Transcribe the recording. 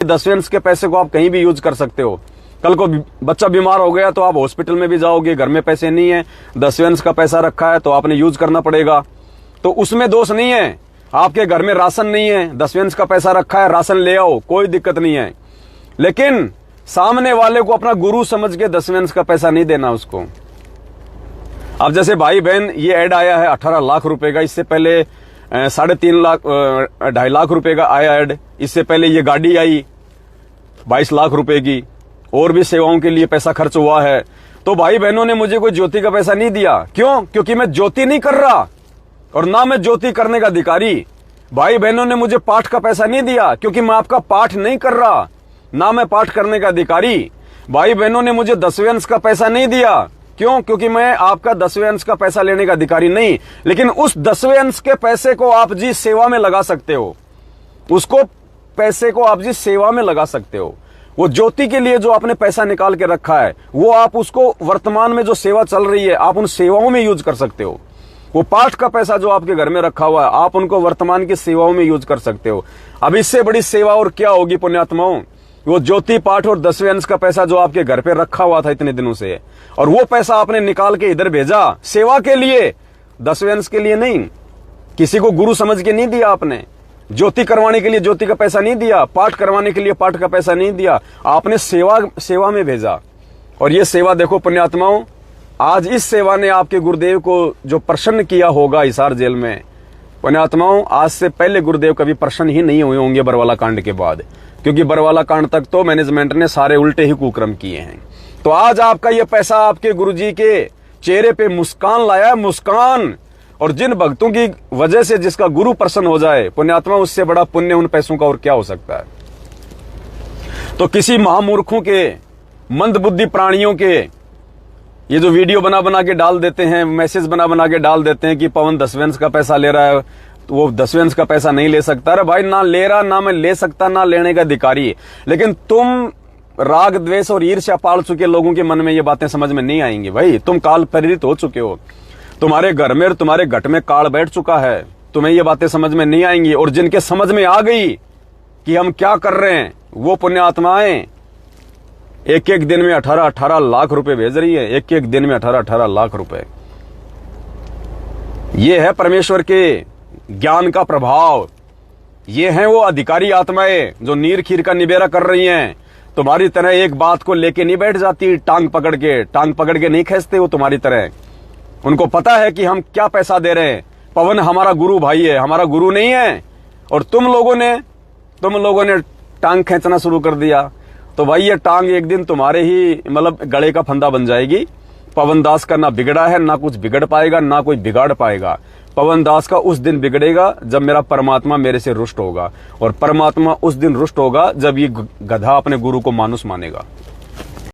दसवें के पैसे को आप कहीं भी यूज कर सकते हो। कल को बच्चा बीमार हो गया तो आप हॉस्पिटल में भी जाओगे, घर में पैसे नहीं है, दसवें का पैसा रखा है तो आपने यूज करना पड़ेगा, तो उसमें दोष नहीं है। आपके घर में राशन नहीं है, दसवें का पैसा रखा है, राशन ले आओ, कोई दिक्कत नहीं है। लेकिन सामने वाले को अपना गुरु समझ के दसवें का पैसा नहीं देना उसको। अब जैसे भाई बहन, ये ऐड आया है 18 लाख रुपए का, इससे पहले 3.5 लाख 2.5 लाख रुपए का आया ऐड, इससे पहले ये गाड़ी आई 22 लाख रुपए की, और भी सेवाओं के लिए पैसा खर्च हुआ है। तो भाई बहनों ने मुझे कोई ज्योति का पैसा नहीं दिया। क्यों? क्योंकि मैं ज्योति नहीं कर रहा और ना मैं ज्योति करने का अधिकारी। भाई बहनों ने मुझे पाठ का पैसा नहीं दिया क्योंकि मैं आपका पाठ नहीं कर रहा, ना मैं पाठ करने का अधिकारी। भाई बहनों ने मुझे दसवें का पैसा नहीं दिया। क्यों? क्योंकि मैं आपका दसवें का पैसा लेने का अधिकारी नहीं। लेकिन उस दसवें के पैसे को आप जी सेवा में लगा सकते हो, उसको पैसे को आप जी सेवा में लगा सकते हो। वो ज्योति के लिए जो आपने पैसा निकाल के रखा है, वो आप उसको वर्तमान में जो सेवा चल रही है, आप उन सेवाओं में यूज कर सकते हो। वो पाठ का पैसा जो आपके घर में रखा हुआ है, आप उनको वर्तमान की सेवाओं में यूज कर सकते हो। अब इससे बड़ी सेवा और क्या होगी पुण्यात्माओं? वो ज्योति पाठ और दसवें का पैसा जो आपके घर पे रखा हुआ था इतने दिनों से, और वो पैसा आपने निकाल के इधर भेजा सेवा के लिए, दसवें के लिए नहीं। किसी को गुरु समझ के नहीं दिया आपने, ज्योति करवाने के लिए ज्योति का पैसा नहीं दिया, पाठ करवाने के लिए पाठ का पैसा नहीं दिया, आपने सेवा में भेजा। और ये सेवा देखो पुण्यात्माओं, आज इस सेवा ने आपके गुरुदेव को जो प्रसन्न किया होगा हिसार जेल में, पुण्यात्माओं आज से पहले गुरुदेव कभी प्रसन्न ही नहीं हुए होंगे बरवाला कांड के बाद, क्योंकि बरवाला कांड तक तो मैनेजमेंट ने सारे उल्टे ही कुक्रम किए हैं। तो आज आपका ये पैसा आपके गुरुजी के चेहरे पे मुस्कान लाया, मुस्कान। और जिन भक्तों की वजह से जिसका गुरु प्रसन्न हो जाए पुण्यात्मा, उससे बड़ा पुण्य उन पैसों का और क्या हो सकता है। तो किसी महामूर्खों के, मंदबुद्धि प्राणियों के ये जो वीडियो बना बना के डाल देते हैं, मैसेज बना बना के डाल देते हैं कि पवन दसवें का पैसा ले रहा है, तो वो दसवें का पैसा नहीं ले सकता। अरे भाई, ना ले रहा, ना मैं ले सकता, ना लेने का अधिकारी। लेकिन तुम राग द्वेष और ईर्ष्या पाल चुके लोगों के मन में ये बातें समझ में नहीं आएंगी। भाई तुम काल प्रेरित हो चुके हो, तुम्हारे घर में, तुम्हारे घट में काल बैठ चुका है, तुम्हें ये बातें समझ में नहीं आएंगी। और जिनके समझ में आ गई कि हम क्या कर रहे हैं, वो पुण्यात्माएं एक एक दिन में 18 लाख रुपए भेज रही है, एक एक दिन में 18 लाख रुपए। ये है परमेश्वर के ज्ञान का प्रभाव। ये हैं वो अधिकारी आत्माएं जो नीर खीर का निबेरा कर रही हैं। तुम्हारी तरह एक बात को लेके नहीं बैठ जाती, टांग पकड़ के नहीं खींचते वो तुम्हारी तरह। उनको पता है कि हम क्या पैसा दे रहे हैं। पवन हमारा गुरु भाई है, हमारा गुरु नहीं है। और तुम लोगों ने टांग खींचना शुरू कर दिया, तो भाई ये टांग एक दिन तुम्हारे ही मतलब गले का फंदा बन जाएगी। पवन दास का ना बिगड़ा है, ना कुछ बिगड़ पाएगा, ना कोई बिगाड़ पाएगा। पवन दास का उस दिन बिगड़ेगा जब मेरा परमात्मा मेरे से रुष्ट होगा, और परमात्मा उस दिन रुष्ट होगा जब ये गधा अपने गुरु को मानुस मानेगा।